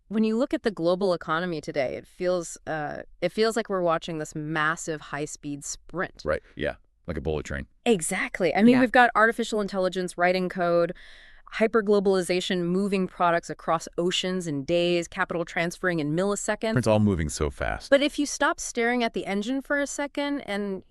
When you look at the global economy today, it feels like we're watching this massive high-speed sprint. Right. Yeah. Like a bullet train. Exactly. I mean, we've got artificial intelligence writing code, hyperglobalization moving products across oceans in days, capital transferring in milliseconds. It's all moving so fast. But if you stop staring at the engine for a second and,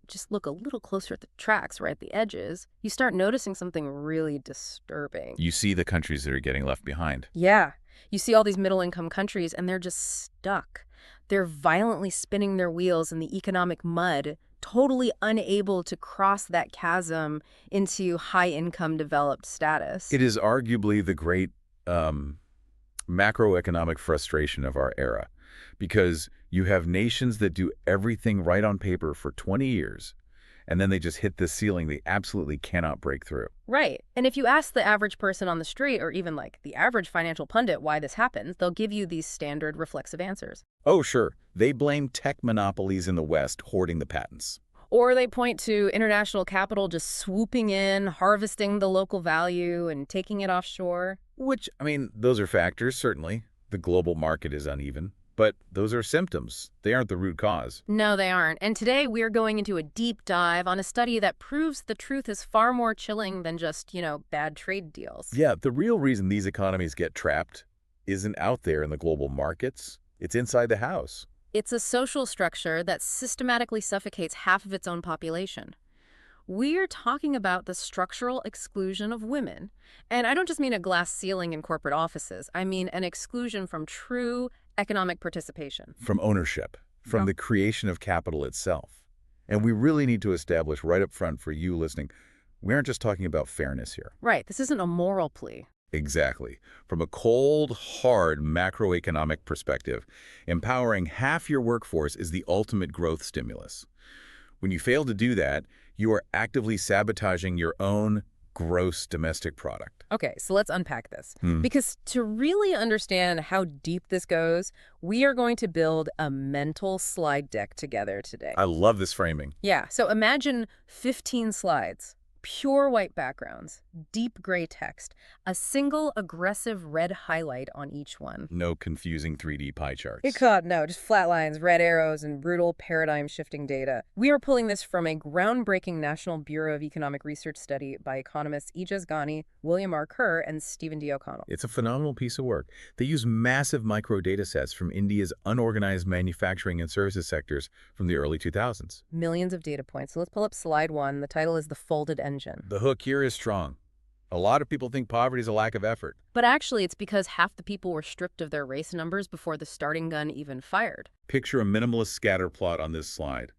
just look a little closer at the tracks, right at the edges, you start noticing something really disturbing. You see the countries that are getting left behind. Yeah. You see all these middle-income countries, and they're just stuck. They're violently spinning their wheels in the economic mud, totally unable to cross that chasm into high-income developed status. It is arguably the great macroeconomic frustration of our era, because you have nations that do everything right on paper for 20 years, and then they just hit this ceiling they absolutely cannot break through. Right. And if you ask the average person on the street, or even like the average financial pundit why this happens, they'll give you these standard reflexive answers. Oh, sure. They blame tech monopolies in the West hoarding the patents. Or they point to international capital just swooping in, harvesting the local value and taking it offshore. Which, those are factors, certainly. The global market is uneven. But those are symptoms. They aren't the root cause. No, they aren't. And today we are going into a deep dive on a study that proves the truth is far more chilling than just, bad trade deals. Yeah, the real reason these economies get trapped isn't out there in the global markets. It's inside the house. It's a social structure that systematically suffocates half of its own population. We're talking about the structural exclusion of women. And I don't just mean a glass ceiling in corporate offices. I mean an exclusion from true economic participation. From ownership, from the creation of capital itself. And we really need to establish right up front for you listening, we aren't just talking about fairness here. Right. This isn't a moral plea. Exactly. From a cold, hard macroeconomic perspective, empowering half your workforce is the ultimate growth stimulus. When you fail to do that, you are actively sabotaging your own gross domestic product. Okay, so let's unpack this. Because to really understand how deep this goes, we are going to build a mental slide deck together today. I love this framing. Yeah, so imagine 15 slides, pure white backgrounds, deep gray text, a single aggressive red highlight on each one. No confusing 3D pie charts. No, just flat lines, red arrows, and brutal paradigm-shifting data. We are pulling this from a groundbreaking National Bureau of Economic Research study by economists Ghani, William R. Kerr, and Stephen D. O'Connell. It's a phenomenal piece of work. They use massive micro data sets from India's unorganized manufacturing and services sectors from the early 2000s. Millions of data points. So let's pull up slide 1. The title is The Folded Engine. The hook here is strong. A lot of people think poverty is a lack of effort. But actually, it's because half the people were stripped of their race numbers before the starting gun even fired. Picture a minimalist scatter plot on this slide.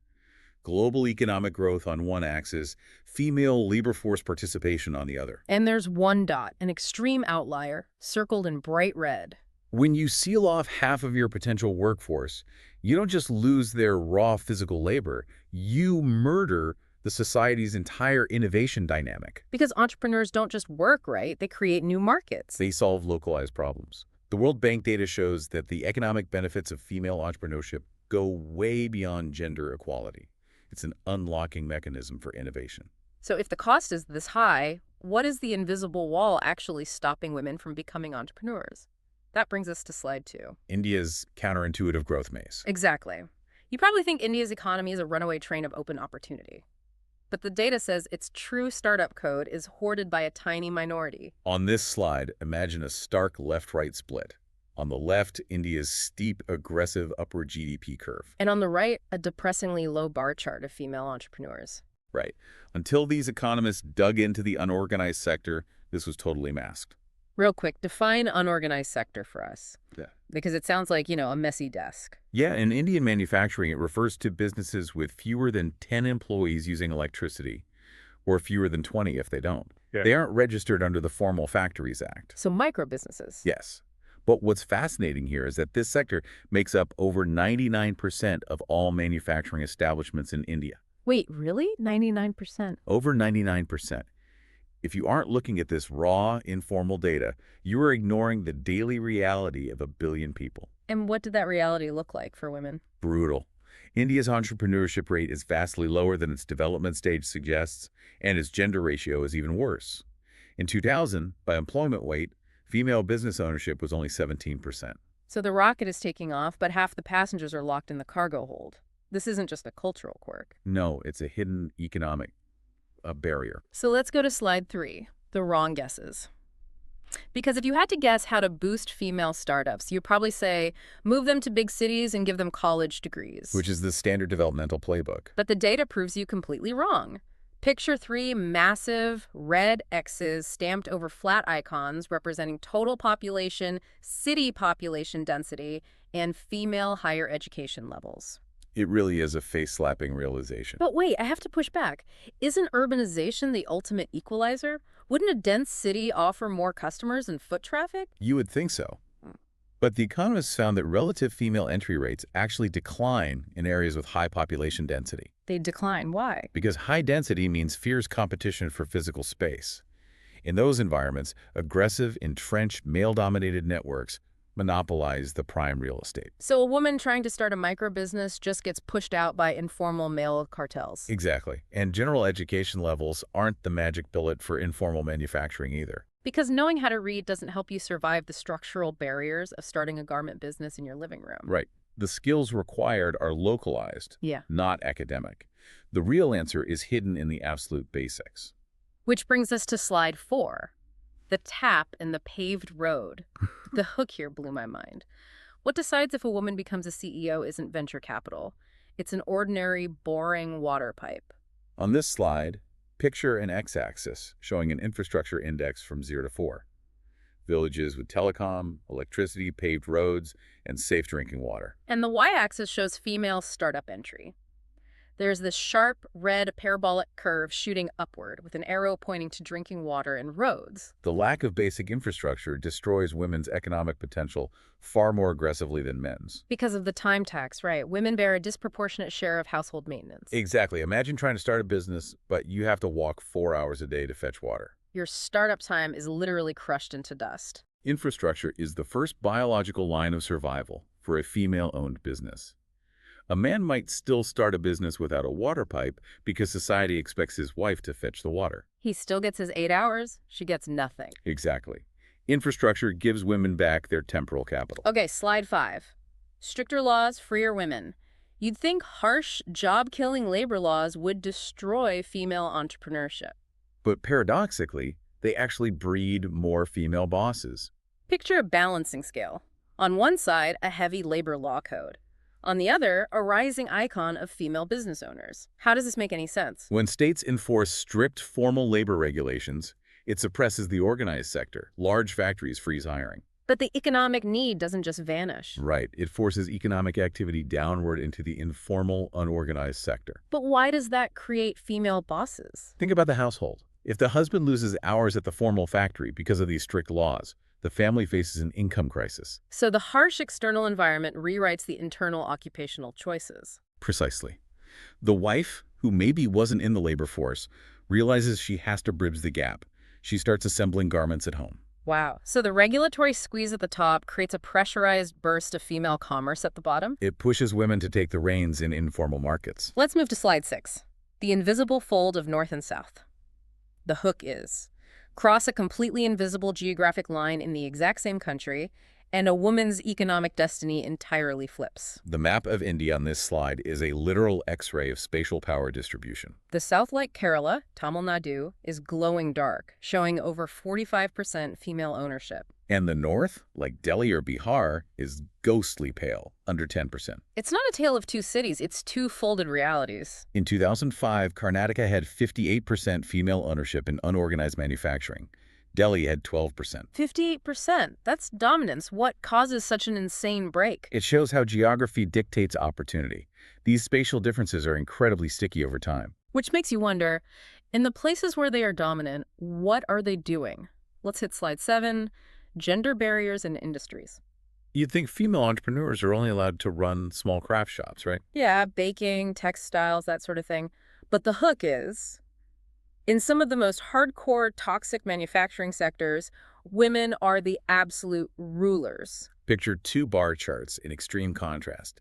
Global economic growth on one axis, female labor force participation on the other. And there's one dot, an extreme outlier, circled in bright red. When you seal off half of your potential workforce, you don't just lose their raw physical labor, you murder the society's entire innovation dynamic. Because entrepreneurs don't just work, right? They create new markets. They solve localized problems. The World Bank data shows that the economic benefits of female entrepreneurship go way beyond gender equality. It's an unlocking mechanism for innovation. So if the cost is this high, what is the invisible wall actually stopping women from becoming entrepreneurs? That brings us to slide 2. India's counterintuitive growth maze. Exactly. You probably think India's economy is a runaway train of open opportunity. But the data says its true startup code is hoarded by a tiny minority. On this slide, imagine a stark left-right split. On the left, India's steep, aggressive upward GDP curve. And on the right, a depressingly low bar chart of female entrepreneurs. Right. Until these economists dug into the unorganized sector, this was totally masked. Real quick, define unorganized sector for us. Yeah. Because it sounds like, a messy desk. Yeah, in Indian manufacturing, it refers to businesses with fewer than 10 employees using electricity, or fewer than 20 if they don't. Yeah. They aren't registered under the Formal Factories Act. So micro businesses. Yes. But what's fascinating here is that this sector makes up over 99% of all manufacturing establishments in India. Wait, really? 99%? Over 99%. If you aren't looking at this raw, informal data, you are ignoring the daily reality of a billion people. And what did that reality look like for women? Brutal. India's entrepreneurship rate is vastly lower than its development stage suggests, and its gender ratio is even worse. In 2000, by employment weight, Female business ownership was only 17%. So the rocket is taking off, but half the passengers are locked in the cargo hold. This isn't just a cultural quirk. No, it's a hidden economic barrier. So let's go to slide 3, the wrong guesses. Because if you had to guess how to boost female startups, you'd probably say, move them to big cities and give them college degrees. Which is the standard developmental playbook. But the data proves you completely wrong. Picture 3 massive red X's stamped over flat icons representing total population, city population density, and female higher education levels. It really is a face-slapping realization. But wait, I have to push back. Isn't urbanization the ultimate equalizer? Wouldn't a dense city offer more customers and foot traffic? You would think so. But the economists found that relative female entry rates actually decline in areas with high population density. They decline. Why? Because high density means fierce competition for physical space. In those environments, aggressive, entrenched, male-dominated networks monopolize the prime real estate. So a woman trying to start a micro-business just gets pushed out by informal male cartels. Exactly. And general education levels aren't the magic bullet for informal manufacturing either. Because knowing how to read doesn't help you survive the structural barriers of starting a garment business in your living room. Right. The skills required are localized, not academic. The real answer is hidden in the absolute basics. Which brings us to slide 4, the tap in the paved road. The hook here blew my mind. What decides if a woman becomes a CEO isn't venture capital. It's an ordinary, boring water pipe. On this slide, picture an x-axis showing an infrastructure index from 0 to 4. Villages with telecom, electricity, paved roads, and safe drinking water. And the y-axis shows female startup entry. There's this sharp, red, parabolic curve shooting upward with an arrow pointing to drinking water and roads. The lack of basic infrastructure destroys women's economic potential far more aggressively than men's. Because of the time tax, right? Women bear a disproportionate share of household maintenance. Exactly. Imagine trying to start a business, but you have to walk 4 hours a day to fetch water. Your startup time is literally crushed into dust. Infrastructure is the first biological line of survival for a female-owned business. A man might still start a business without a water pipe because society expects his wife to fetch the water. He still gets his 8 hours. She gets nothing. Exactly. Infrastructure gives women back their temporal capital. Okay, slide 5. Stricter laws, freer women. You'd think harsh, job-killing labor laws would destroy female entrepreneurship. But paradoxically, they actually breed more female bosses. Picture a balancing scale. On one side, a heavy labor law code. On the other, a rising icon of female business owners. How does this make any sense? When states enforce strict formal labor regulations, it suppresses the organized sector. Large factories freeze hiring. But the economic need doesn't just vanish. Right. It forces economic activity downward into the informal, unorganized sector. But why does that create female bosses? Think about the household. If the husband loses hours at the formal factory because of these strict laws, the family faces an income crisis. So the harsh external environment rewrites the internal occupational choices. Precisely. The wife, who maybe wasn't in the labor force, realizes she has to bridge the gap. She starts assembling garments at home. Wow. So the regulatory squeeze at the top creates a pressurized burst of female commerce at the bottom? It pushes women to take the reins in informal markets. Let's move to slide 6. The invisible fold of North and South. The hook is cross a completely invisible geographic line in the exact same country, and a woman's economic destiny entirely flips. The map of India on this slide is a literal X-ray of spatial power distribution. The south, like Kerala, Tamil Nadu, is glowing dark, showing over 45% female ownership. And the north, like Delhi or Bihar, is ghostly pale, under 10%. It's not a tale of two cities, it's two folded realities. In 2005, Karnataka had 58% female ownership in unorganized manufacturing. Delhi had 12%. 58%. That's dominance. What causes such an insane break? It shows how geography dictates opportunity. These spatial differences are incredibly sticky over time. Which makes you wonder, in the places where they are dominant, what are they doing? Let's hit slide 7, gender barriers in industries. You'd think female entrepreneurs are only allowed to run small craft shops, right? Yeah, baking, textiles, that sort of thing. But the hook is, in some of the most hardcore, toxic manufacturing sectors, women are the absolute rulers. Picture 2 bar charts in extreme contrast.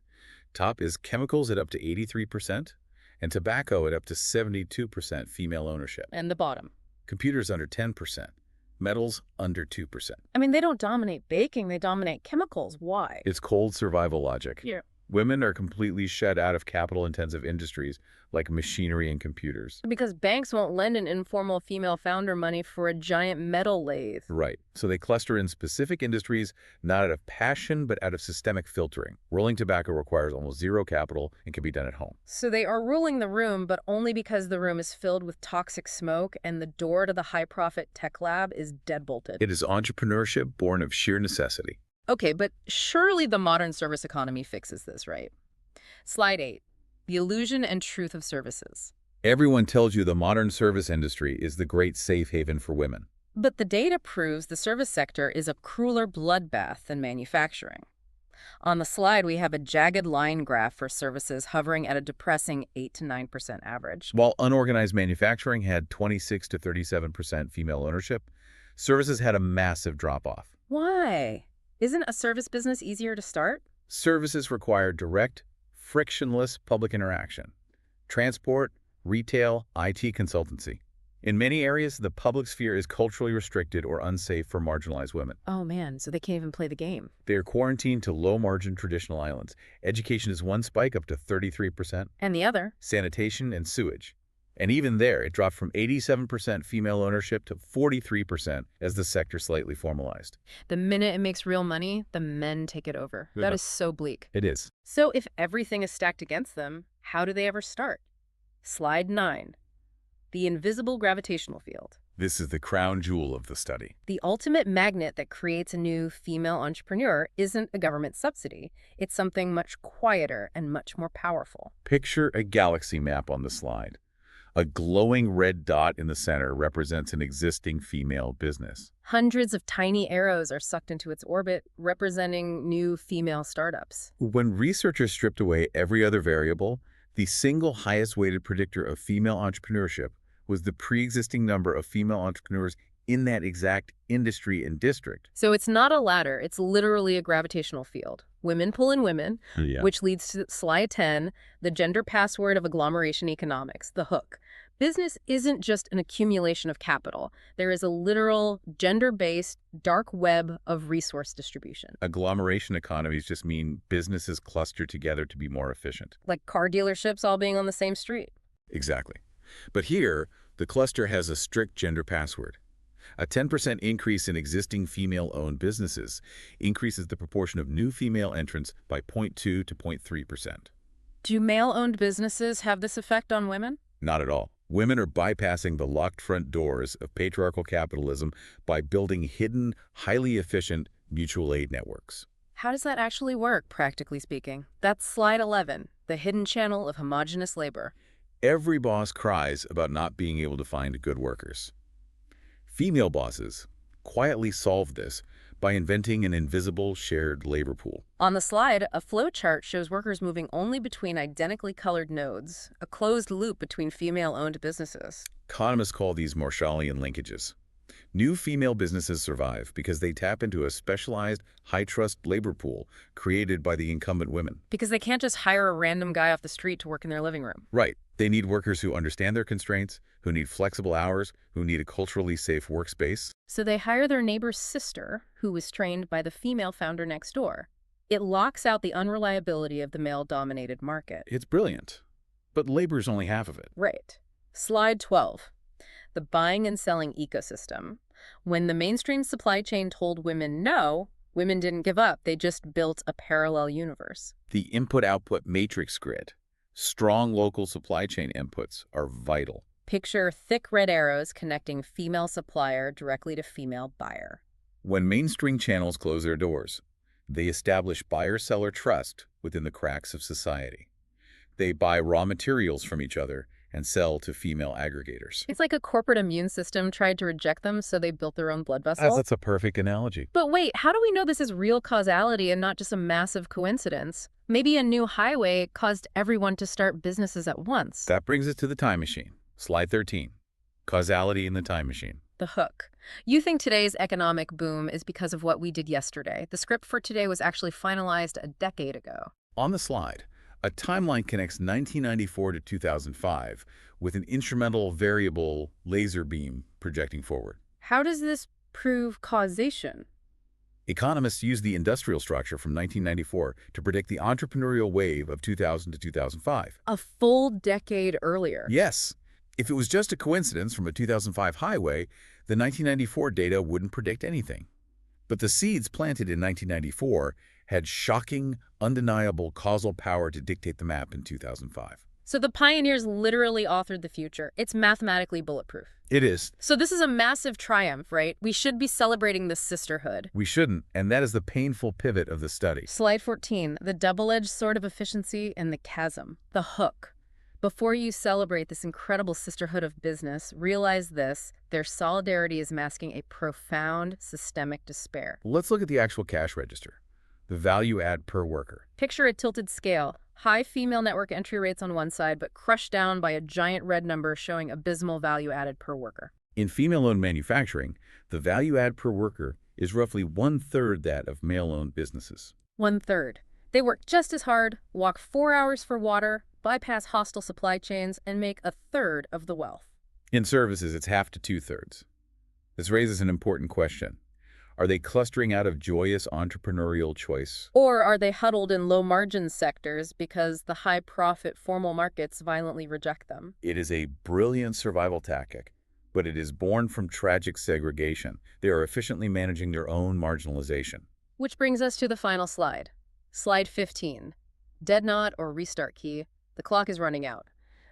Top is chemicals at up to 83% and tobacco at up to 72% female ownership. And the bottom. Computers under 10%. Metals, under 2%. I mean, they don't dominate baking, they dominate chemicals. Why? It's cold survival logic. Yeah. Women are completely shut out of capital-intensive industries like machinery and computers. Because banks won't lend an informal female founder money for a giant metal lathe. Right. So they cluster in specific industries, not out of passion, but out of systemic filtering. Rolling tobacco requires almost zero capital and can be done at home. So they are ruling the room, but only because the room is filled with toxic smoke and the door to the high-profit tech lab is deadbolted. It is entrepreneurship born of sheer necessity. Okay, but surely the modern service economy fixes this, right? Slide 8. The illusion and truth of services. Everyone tells you the modern service industry is the great safe haven for women. But the data proves the service sector is a crueler bloodbath than manufacturing. On the slide, we have a jagged line graph for services hovering at a depressing 8 to 9% average. While unorganized manufacturing had 26 to 37% female ownership, services had a massive drop-off. Why? Isn't a service business easier to start? Services require direct, frictionless public interaction. Transport, retail, IT consultancy. In many areas, the public sphere is culturally restricted or unsafe for marginalized women. Oh man, so they can't even play the game. They are quarantined to low-margin traditional islands. Education is one spike up to 33%. And the other? Sanitation and sewage. And even there, it dropped from 87% female ownership to 43% as the sector slightly formalized. The minute it makes real money, the men take it over. Yeah. That is so bleak. It is. So if everything is stacked against them, how do they ever start? Slide 9. The invisible gravitational field. This is the crown jewel of the study. The ultimate magnet that creates a new female entrepreneur isn't a government subsidy. It's something much quieter and much more powerful. Picture a galaxy map on the slide. A glowing red dot in the center represents an existing female business. Hundreds of tiny arrows are sucked into its orbit, representing new female startups. When researchers stripped away every other variable, the single highest weighted predictor of female entrepreneurship was the pre-existing number of female entrepreneurs in that exact industry and district. So it's not a ladder, it's literally a gravitational field. Women pull in women, which leads to slide 10, the gender password of agglomeration economics, the hook. Business isn't just an accumulation of capital. There is a literal, gender-based, dark web of resource distribution. Agglomeration economies just mean businesses cluster together to be more efficient. Like car dealerships all being on the same street. Exactly. But here, the cluster has a strict gender password. A 10% increase in existing female-owned businesses increases the proportion of new female entrants by 0.2 to 0.3%. Do male-owned businesses have this effect on women? Not at all. Women are bypassing the locked front doors of patriarchal capitalism by building hidden, highly efficient mutual aid networks. How does that actually work, practically speaking? That's slide 11, the hidden channel of homogenous labor. Every boss cries about not being able to find good workers. Female bosses quietly solve this by inventing an invisible shared labor pool. On the slide, a flow chart shows workers moving only between identically colored nodes, a closed loop between female-owned businesses. Economists call these Marshallian linkages. New female businesses survive because they tap into a specialized, high-trust labor pool created by the incumbent women. Because they can't just hire a random guy off the street to work in their living room. Right. They need workers who understand their constraints, who need flexible hours, who need a culturally safe workspace. So they hire their neighbor's sister, who was trained by the female founder next door. It locks out the unreliability of the male-dominated market. It's brilliant. But labor's only half of it. Right. Slide 12. The buying and selling ecosystem. When the mainstream supply chain told women no, women didn't give up. They just built a parallel universe. The input-output matrix grid. Strong local supply chain inputs are vital. Picture thick red arrows connecting female supplier directly to female buyer. When mainstream channels close their doors, they establish buyer-seller trust within the cracks of society. They buy raw materials from each other and sell to female aggregators. It's like a corporate immune system tried to reject them, so they built their own blood vessel. That's a perfect analogy. But wait, how do we know this is real causality and not just a massive coincidence? Maybe a new highway caused everyone to start businesses at once. That brings us to the time machine. Slide 13. Causality in the time machine. The hook. You think today's economic boom is because of what we did yesterday. The script for today was actually finalized a decade ago. On the slide, a timeline connects 1994 to 2005 with an instrumental variable laser beam projecting forward. How does this prove causation. Economists used the industrial structure from 1994 to predict the entrepreneurial wave of 2000 to 2005. A full decade earlier. Yes, if it was just a coincidence from a 2005 highway, the 1994 data wouldn't predict anything. But the seeds planted in 1994 had shocking, undeniable causal power to dictate the map in 2005. So the pioneers literally authored the future. It's mathematically bulletproof. It is. So this is a massive triumph, right? We should be celebrating this sisterhood. We shouldn't, and that is the painful pivot of the study. Slide 14, the double-edged sword of efficiency and the chasm, the hook. Before you celebrate this incredible sisterhood of business, realize this: their solidarity is masking a profound systemic despair. Let's look at the actual cash register, the value add per worker. Picture a tilted scale. High female network entry rates on one side, but crushed down by a giant red number showing abysmal value added per worker. In female-owned manufacturing, the value add per worker is roughly one-third that of male-owned businesses. One-third. They work just as hard, walk 4 hours for water, bypass hostile supply chains, and make a third of the wealth. In services, it's half to two-thirds. This raises an important question. Are they clustering out of joyous entrepreneurial choice? Or are they huddled in low-margin sectors because the high-profit formal markets violently reject them? It is a brilliant survival tactic, but it is born from tragic segregation. They are efficiently managing their own marginalization. Which brings us to the final slide. Slide 15. Dead knot or restart key. The clock is running out.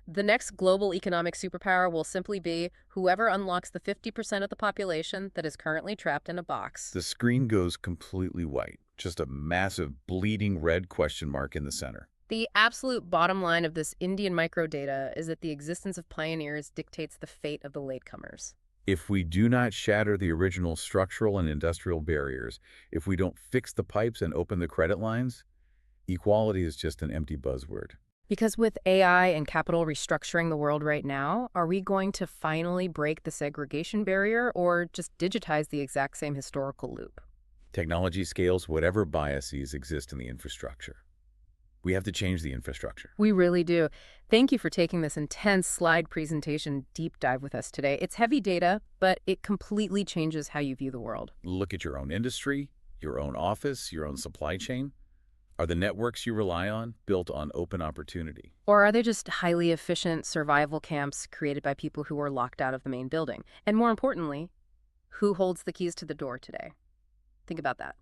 The next global economic superpower will simply be whoever unlocks the 50% of the population that is currently trapped in a box. The screen goes completely white, just a massive bleeding red question mark in the center. The absolute bottom line of this Indian microdata is that the existence of pioneers dictates the fate of the latecomers. If we do not shatter the original structural and industrial barriers, if we don't fix the pipes and open the credit lines, equality is just an empty buzzword. Because with AI and capital restructuring the world right now, are we going to finally break the segregation barrier or just digitize the exact same historical loop? Technology scales whatever biases exist in the infrastructure. We have to change the infrastructure. We really do. Thank you for taking this intense slide presentation deep dive with us today. It's heavy data, but it completely changes how you view the world. Look at your own industry, your own office, your own supply chain. Are the networks you rely on built on open opportunity? Or are they just highly efficient survival camps created by people who are locked out of the main building? And more importantly, who holds the keys to the door today? Think about that.